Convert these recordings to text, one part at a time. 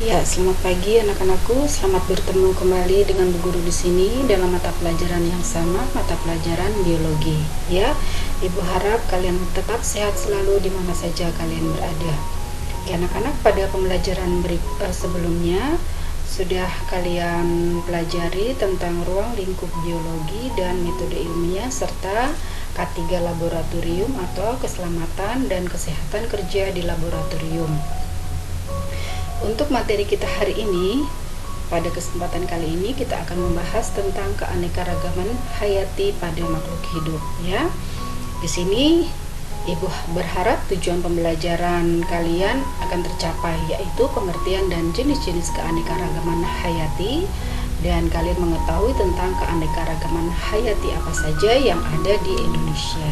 Ya, selamat pagi anak-anakku. Selamat bertemu kembali dengan Bu Guru di sini dalam mata pelajaran yang sama, mata pelajaran biologi. Ya, Ibu harap kalian tetap sehat selalu di mana saja kalian berada. Ya, anak-anak, pada pembelajaran sebelumnya sudah kalian pelajari tentang ruang lingkup biologi dan metode ilmiah serta K3 laboratorium atau keselamatan dan kesehatan kerja di laboratorium. Untuk materi kita hari ini, pada kesempatan kali ini kita akan membahas tentang keanekaragaman hayati pada makhluk hidup. Ya, di sini Ibu berharap tujuan pembelajaran kalian akan tercapai, yaitu pengertian dan jenis-jenis keanekaragaman hayati, dan kalian mengetahui tentang keanekaragaman hayati apa saja yang ada di Indonesia.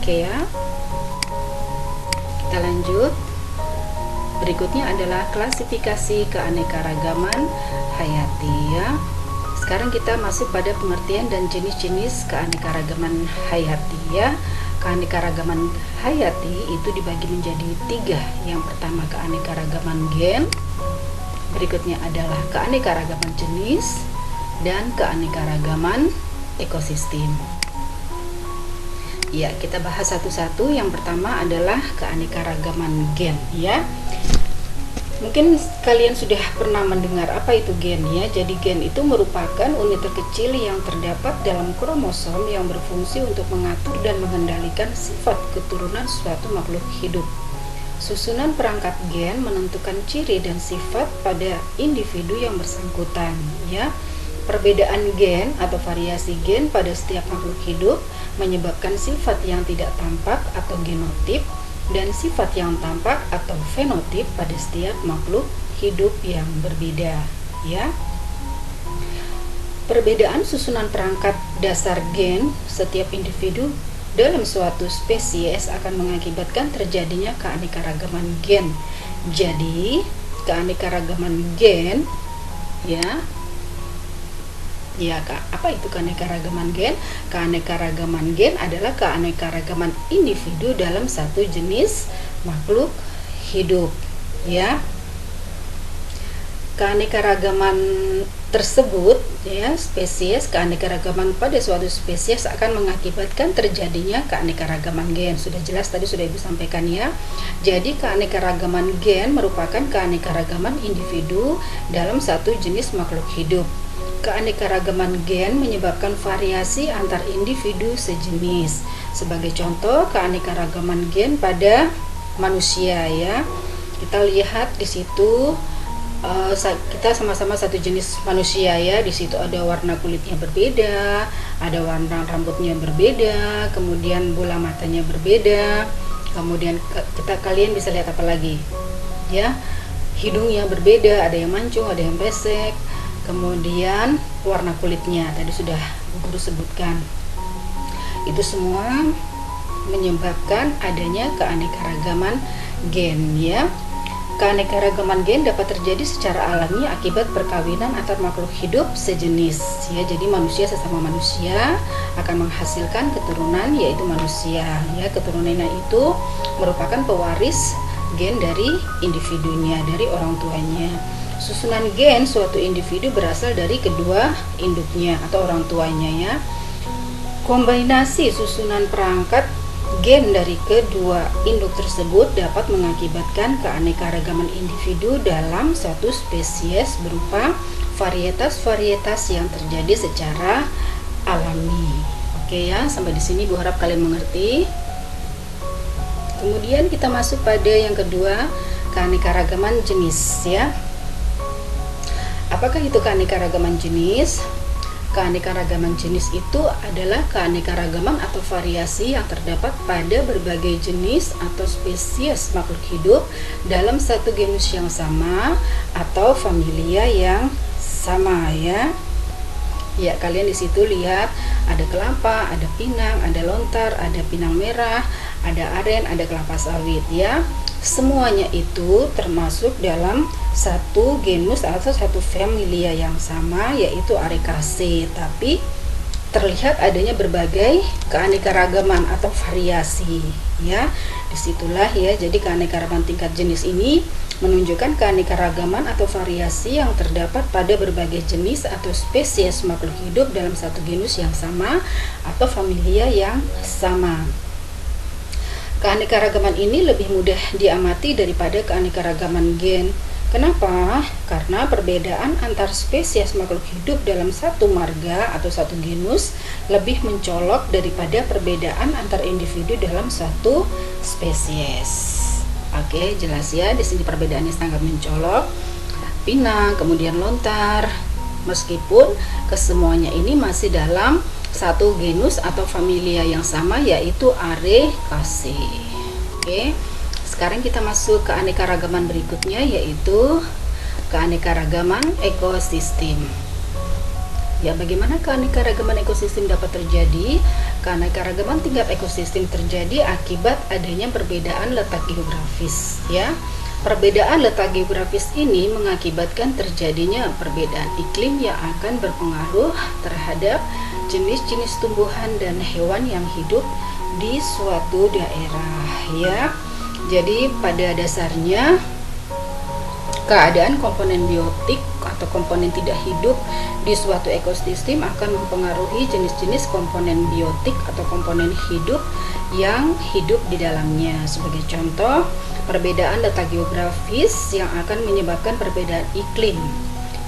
Oke ya, kita lanjut. Berikutnya adalah klasifikasi keanekaragaman hayati ya. Sekarang kita masuk pada pengertian dan jenis-jenis keanekaragaman hayati ya. Keanekaragaman hayati itu dibagi menjadi 3. Yang pertama keanekaragaman gen, berikutnya adalah keanekaragaman jenis, dan keanekaragaman ekosistem. Ya, kita bahas satu-satu. Yang pertama adalah keanekaragaman gen ya. Mungkin kalian sudah pernah mendengar apa itu gen ya. Jadi gen itu merupakan unit terkecil yang terdapat dalam kromosom yang berfungsi untuk mengatur dan mengendalikan sifat keturunan suatu makhluk hidup. Susunan perangkat gen menentukan ciri dan sifat pada individu yang bersangkutan ya. Perbedaan gen atau variasi gen pada setiap makhluk hidup menyebabkan sifat yang tidak tampak atau genotip dan sifat yang tampak atau fenotip pada setiap makhluk hidup yang berbeda ya. Perbedaan susunan perangkat dasar gen setiap individu dalam suatu spesies akan mengakibatkan terjadinya keanekaragaman gen. Jadi, keanekaragaman gen apa itu keanekaragaman gen? Keanekaragaman gen adalah keanekaragaman individu dalam satu jenis makhluk hidup ya. Keanekaragaman tersebut ya, spesies, keanekaragaman pada suatu spesies akan mengakibatkan terjadinya keanekaragaman gen. Sudah jelas tadi sudah Ibu sampaikan ya. Jadi keanekaragaman gen merupakan keanekaragaman individu dalam satu jenis makhluk hidup. Keanekaragaman gen menyebabkan variasi antar individu sejenis. Sebagai contoh, keanekaragaman gen pada manusia ya. Kita lihat di situ kita sama-sama satu jenis manusia ya. Di situ ada warna kulitnya berbeda, ada warna rambutnya berbeda, kemudian bola matanya berbeda. Kemudian kalian bisa lihat apa lagi? Ya, hidungnya berbeda, ada yang mancung, ada yang pesek. Kemudian warna kulitnya tadi sudah Guru sebutkan. Itu semua menyebabkan adanya keanekaragaman gen ya. Keanekaragaman gen dapat terjadi secara alami akibat perkawinan antar makhluk hidup sejenis ya. Jadi manusia sesama manusia akan menghasilkan keturunan yaitu manusia ya. Keturunannya itu merupakan pewaris gen dari individunya, dari orang tuanya. Susunan gen suatu individu berasal dari kedua induknya atau orang tuanya ya. Kombinasi susunan perangkat gen dari kedua induk tersebut dapat mengakibatkan keanekaragaman individu dalam satu spesies berupa varietas-varietas yang terjadi secara alami. Oke ya, sampai di sini Bu harap kalian mengerti. Kemudian kita masuk pada yang kedua, keanekaragaman jenis ya. Apakah itu keanekaragaman jenis? Keanekaragaman jenis itu adalah keanekaragaman atau variasi yang terdapat pada berbagai jenis atau spesies makhluk hidup dalam satu genus yang sama atau familia yang sama ya. Ya, kalian di situ lihat ada kelapa, ada pinang, ada lontar, ada pinang merah, ada aren, ada kelapa sawit ya. Semuanya itu termasuk dalam satu genus atau satu familia yang sama yaitu Arecaceae, tapi terlihat adanya berbagai keanekaragaman atau variasi ya. Disitulah ya, jadi keanekaragaman tingkat jenis ini menunjukkan keanekaragaman atau variasi yang terdapat pada berbagai jenis atau spesies makhluk hidup dalam satu genus yang sama atau familia yang sama. Keanekaragaman ini lebih mudah diamati daripada keanekaragaman gen. Kenapa? Karena perbedaan antar spesies makhluk hidup dalam satu marga atau satu genus lebih mencolok daripada perbedaan antar individu dalam satu spesies. Oke, jelas ya, di sini perbedaannya sangat mencolok. Pinang, kemudian lontar, meskipun kesemuanya ini masih dalam satu genus atau familia yang sama, yaitu Arecaceae. Oke. Sekarang kita masuk ke keanekaragaman berikutnya, yaitu keanekaragaman ekosistem. Ya, bagaimana keanekaragaman ekosistem dapat terjadi? Keanekaragaman tingkat ekosistem terjadi akibat adanya perbedaan letak geografis, ya. Perbedaan letak geografis ini mengakibatkan terjadinya perbedaan iklim yang akan berpengaruh terhadap jenis-jenis tumbuhan dan hewan yang hidup di suatu daerah, ya. Jadi pada dasarnya keadaan komponen biotik atau komponen tidak hidup di suatu ekosistem akan mempengaruhi jenis-jenis komponen biotik atau komponen hidup yang hidup di dalamnya. Sebagai contoh, perbedaan letak geografis yang akan menyebabkan perbedaan iklim.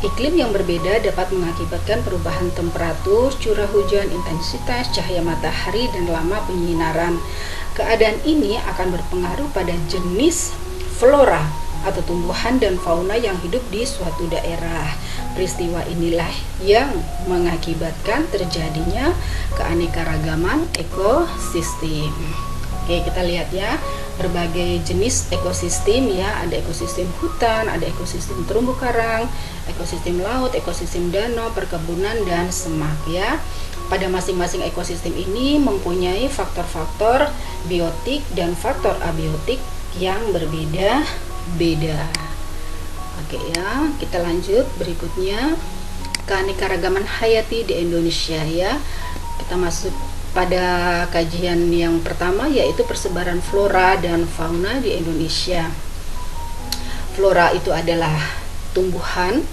Iklim yang berbeda dapat mengakibatkan perubahan temperatur, curah hujan, intensitas cahaya matahari, dan lama penyinaran. Keadaan ini akan berpengaruh pada jenis flora atau tumbuhan dan fauna yang hidup di suatu daerah. Peristiwa inilah yang mengakibatkan terjadinya keanekaragaman ekosistem. Oke, kita lihat ya, berbagai jenis ekosistem ya, ada ekosistem hutan, ada ekosistem terumbu karang, ekosistem laut, ekosistem danau, perkebunan, dan semak ya. Pada masing-masing ekosistem ini mempunyai faktor-faktor biotik dan faktor abiotik yang berbeda-beda. Oke ya, kita lanjut berikutnya, keanekaragaman hayati di Indonesia ya. Kita masuk pada kajian yang pertama, yaitu persebaran flora dan fauna di Indonesia. Flora itu adalah tumbuhan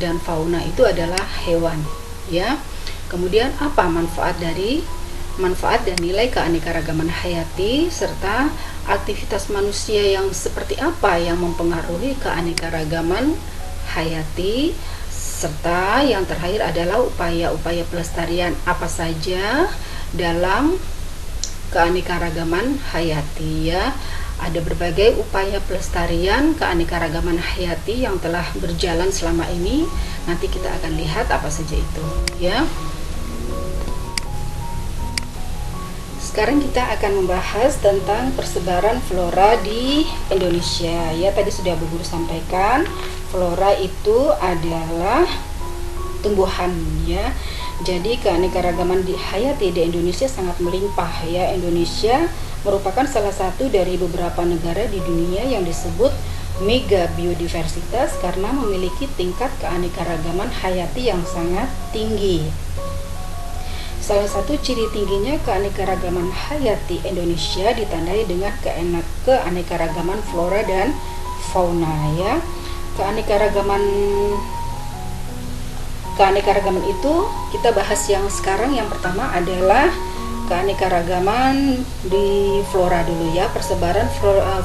dan fauna itu adalah hewan ya. Kemudian apa manfaat dan nilai keanekaragaman hayati, serta aktivitas manusia yang seperti apa yang mempengaruhi keanekaragaman hayati, serta yang terakhir adalah upaya-upaya pelestarian apa saja dalam keanekaragaman hayati ya. Ada berbagai upaya pelestarian keanekaragaman hayati yang telah berjalan selama ini. Nanti kita akan lihat apa saja itu ya. Sekarang kita akan membahas tentang persebaran flora di Indonesia ya. Tadi sudah Bu Guru sampaikan, flora itu adalah tumbuhan ya. Jadi keanekaragaman di hayati di Indonesia sangat melimpah ya. Indonesia merupakan salah satu dari beberapa negara di dunia yang disebut mega biodiversitas karena memiliki tingkat keanekaragaman hayati yang sangat tinggi. Salah satu ciri tingginya keanekaragaman hayati Indonesia ditandai dengan keanekaragaman flora dan fauna ya. Keanekaragaman itu kita bahas yang sekarang. Yang pertama adalah keanekaragaman di flora dulu ya, persebaran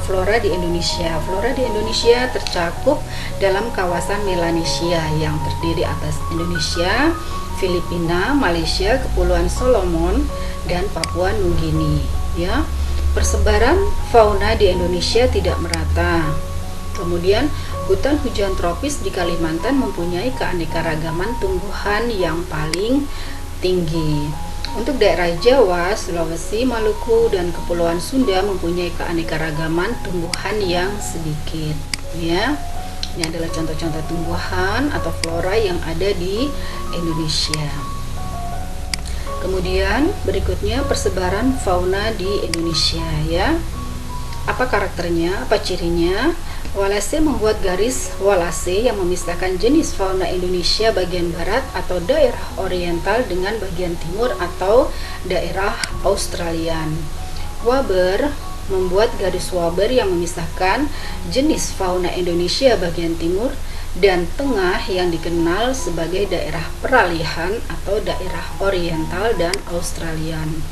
flora di Indonesia. Flora di Indonesia tercakup dalam kawasan Melanesia yang terdiri atas Indonesia, Filipina, Malaysia, Kepulauan Solomon, dan Papua Nugini ya. Persebaran fauna di Indonesia tidak merata. Kemudian hutan hujan tropis di Kalimantan mempunyai keanekaragaman tumbuhan yang paling tinggi. Untuk daerah Jawa, Sulawesi, Maluku, dan Kepulauan Sunda mempunyai keanekaragaman tumbuhan yang sedikit ya. Ini adalah contoh-contoh tumbuhan atau flora yang ada di Indonesia. Kemudian berikutnya persebaran fauna di Indonesia ya. Apa karakternya, apa cirinya? Wallace membuat garis Wallace yang memisahkan jenis fauna Indonesia bagian barat atau daerah oriental dengan bagian timur atau daerah Australian. Waber membuat garis Waber yang memisahkan jenis fauna Indonesia bagian timur dan tengah yang dikenal sebagai daerah peralihan atau daerah oriental dan Australian.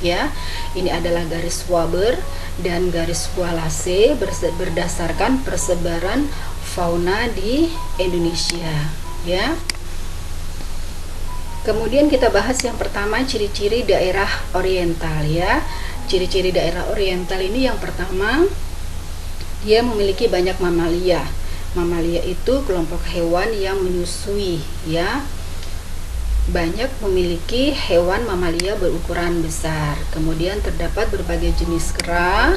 Ya, ini adalah garis Waber dan garis Wallace berdasarkan persebaran fauna di Indonesia, ya. Kemudian kita bahas yang pertama, ciri-ciri daerah oriental, ya. Ciri-ciri daerah oriental ini yang pertama, dia memiliki banyak mamalia. Mamalia itu kelompok hewan yang menyusui, ya. Banyak memiliki hewan mamalia berukuran besar. Kemudian terdapat berbagai jenis kera.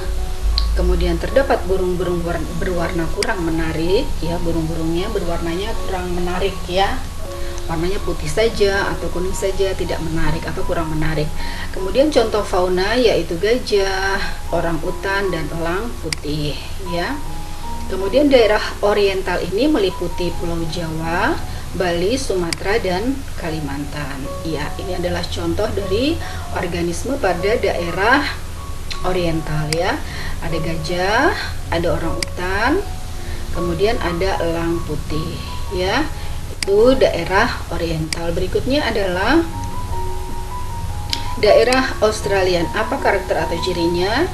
Kemudian terdapat burung-burung berwarna kurang menarik, ya. Burung-burungnya berwarnanya kurang menarik, ya. Warnanya putih saja atau kuning saja, tidak menarik atau kurang menarik. Kemudian contoh fauna yaitu gajah, orang utan, dan elang putih, ya. Kemudian daerah oriental ini meliputi Pulau Jawa, Bali, Sumatera, dan Kalimantan. Ya, ini adalah contoh dari organisme pada daerah oriental, ya. Ada gajah, ada orang utan, kemudian ada elang putih, ya. Itu daerah oriental. Berikutnya adalah daerah Australian. Apa karakter atau cirinya?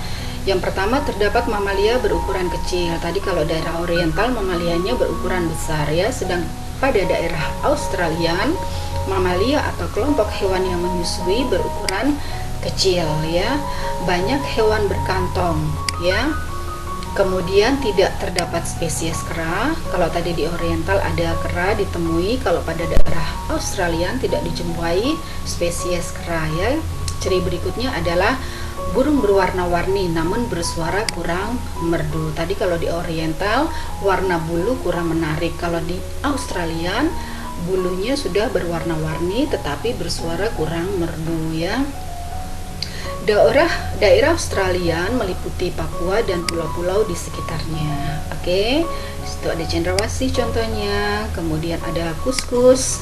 Yang pertama, terdapat mamalia berukuran kecil. Tadi kalau daerah oriental mamalianya berukuran besar, ya. Sedang pada daerah Australian, mamalia atau kelompok hewan yang menyusui berukuran kecil, ya. Banyak hewan berkantong, ya. Kemudian tidak terdapat spesies kera. Kalau tadi di oriental ada kera ditemui, kalau pada daerah Australian tidak dijumpai spesies kera, ya. Ciri berikutnya adalah burung berwarna-warni namun bersuara kurang merdu. Tadi kalau di oriental warna bulu kurang menarik. Kalau di Australian bulunya sudah berwarna-warni tetapi bersuara kurang merdu, ya. Daerah Australian meliputi Papua dan pulau-pulau di sekitarnya. Oke, di situ ada cendrawasih contohnya, kemudian ada kuskus,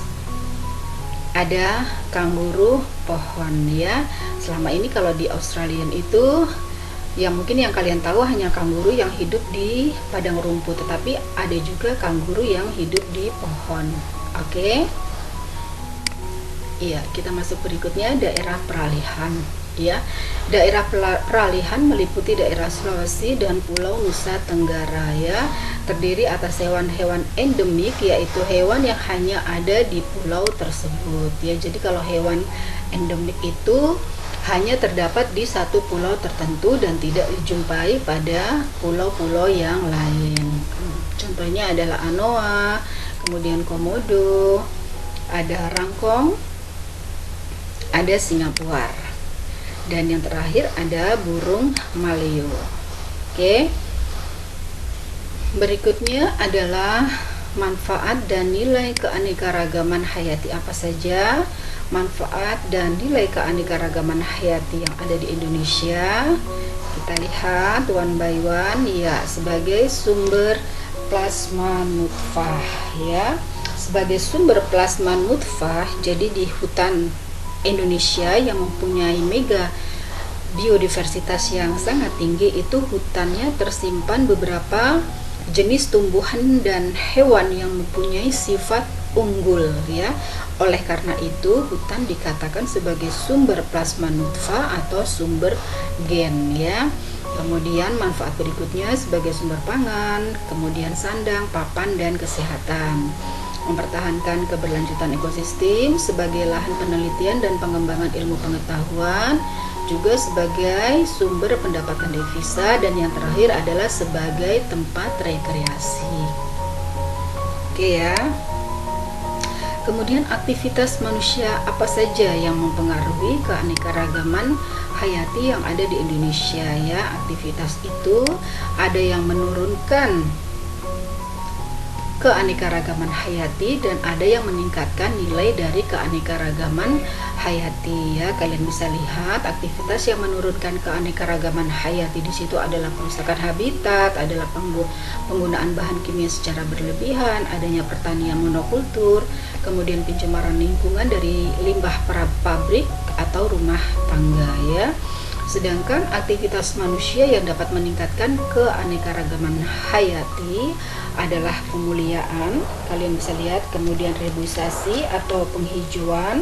ada kanguru pohon, ya. Selama ini kalau di Australian itu, ya mungkin yang kalian tahu hanya kanguru yang hidup di padang rumput, tetapi ada juga kanguru yang hidup di pohon. Oke. Iya, kita masuk berikutnya, daerah peralihan. Ya, daerah peralihan meliputi daerah Sulawesi dan Pulau Nusa Tenggara, ya. Terdiri atas hewan-hewan endemik, yaitu hewan yang hanya ada di pulau tersebut, ya. Jadi kalau hewan endemik itu hanya terdapat di satu pulau tertentu dan tidak dijumpai pada pulau-pulau yang lain. Contohnya adalah anoa, kemudian komodo, ada rangkong, ada Singapura. Dan yang terakhir ada burung maleo. Oke. Berikutnya adalah manfaat dan nilai keanekaragaman hayati. Apa saja manfaat dan nilai keanekaragaman hayati yang ada di Indonesia? Kita lihat one by one, ya. Sebagai sumber plasma nutfah, ya. Sebagai sumber plasma nutfah, jadi di hutan Indonesia yang mempunyai mega biodiversitas yang sangat tinggi, itu hutannya tersimpan beberapa jenis tumbuhan dan hewan yang mempunyai sifat unggul, ya. Oleh karena itu hutan dikatakan sebagai sumber plasma nutfah atau sumber gen, ya. Kemudian manfaat berikutnya sebagai sumber pangan, kemudian sandang, papan, dan kesehatan. Mempertahankan keberlanjutan ekosistem sebagai lahan penelitian dan pengembangan ilmu pengetahuan, juga sebagai sumber pendapatan devisa, dan yang terakhir adalah sebagai tempat rekreasi. Oke, ya. Kemudian aktivitas manusia apa saja yang mempengaruhi keanekaragaman hayati yang ada di Indonesia, ya. Aktivitas itu ada yang menurunkan keanekaragaman hayati dan ada yang meningkatkan nilai dari keanekaragaman hayati, ya. Kalian bisa lihat aktivitas yang menurunkan keanekaragaman hayati di situ adalah perusakan habitat, adalah penggunaan bahan kimia secara berlebihan, adanya pertanian monokultur, kemudian pencemaran lingkungan dari limbah pabrik atau rumah tangga, ya. Sedangkan aktivitas manusia yang dapat meningkatkan keanekaragaman hayati adalah pemuliaan, kalian bisa lihat, kemudian reboisasi atau penghijauan,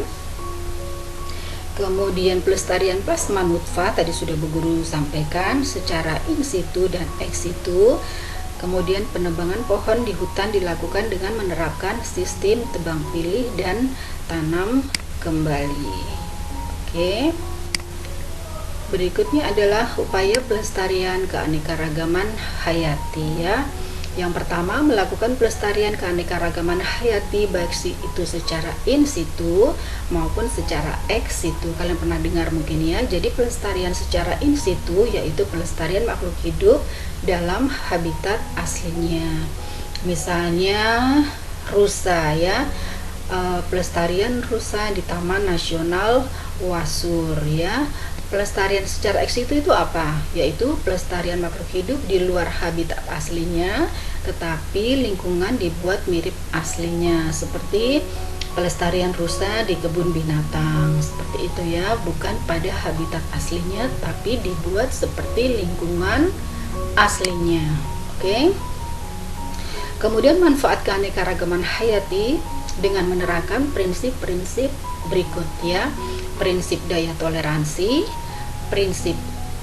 kemudian pelestarian plasma nutfah, tadi sudah Bu Guru sampaikan, secara in situ dan ex situ. Kemudian penebangan pohon di hutan dilakukan dengan menerapkan sistem tebang pilih dan tanam kembali. Oke. Berikutnya adalah upaya pelestarian keanekaragaman hayati ya. Yang pertama, melakukan pelestarian keanekaragaman hayati baik itu secara in situ maupun secara ex situ. Kalian pernah dengar mungkin ya. Jadi pelestarian secara in situ yaitu pelestarian makhluk hidup dalam habitat aslinya. Misalnya rusa ya. Pelestarian rusa di Taman Nasional Wasur ya. Pelestarian secara ex situ itu apa? Yaitu pelestarian makhluk hidup di luar habitat aslinya, tetapi lingkungan dibuat mirip aslinya, seperti pelestarian rusa di kebun binatang, seperti itu ya, bukan pada habitat aslinya, tapi dibuat seperti lingkungan aslinya. Oke. Kemudian manfaat keanekaragaman hayati dengan menerapkan prinsip-prinsip berikut ya. Prinsip daya toleransi, prinsip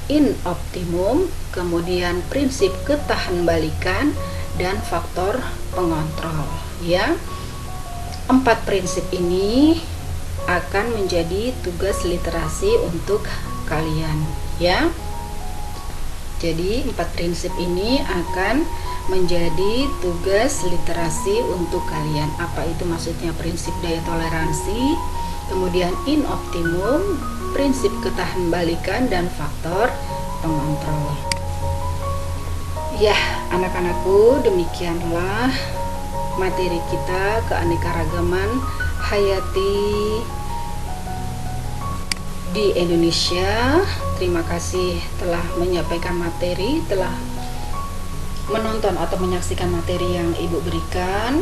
in optimum, kemudian prinsip ketahanbalikan, dan faktor pengontrol ya. 4 prinsip ini akan menjadi tugas literasi untuk kalian ya. Jadi 4 prinsip ini akan menjadi tugas literasi untuk kalian. Apa itu maksudnya prinsip daya toleransi, kemudian in optimum, prinsip ketahanbalikan, dan faktor pengontrol. Ya, anak-anakku, demikianlah materi kita keanekaragaman hayati di Indonesia. Terima kasih telah menyampaikan materi, telah menonton atau menyaksikan materi yang Ibu berikan.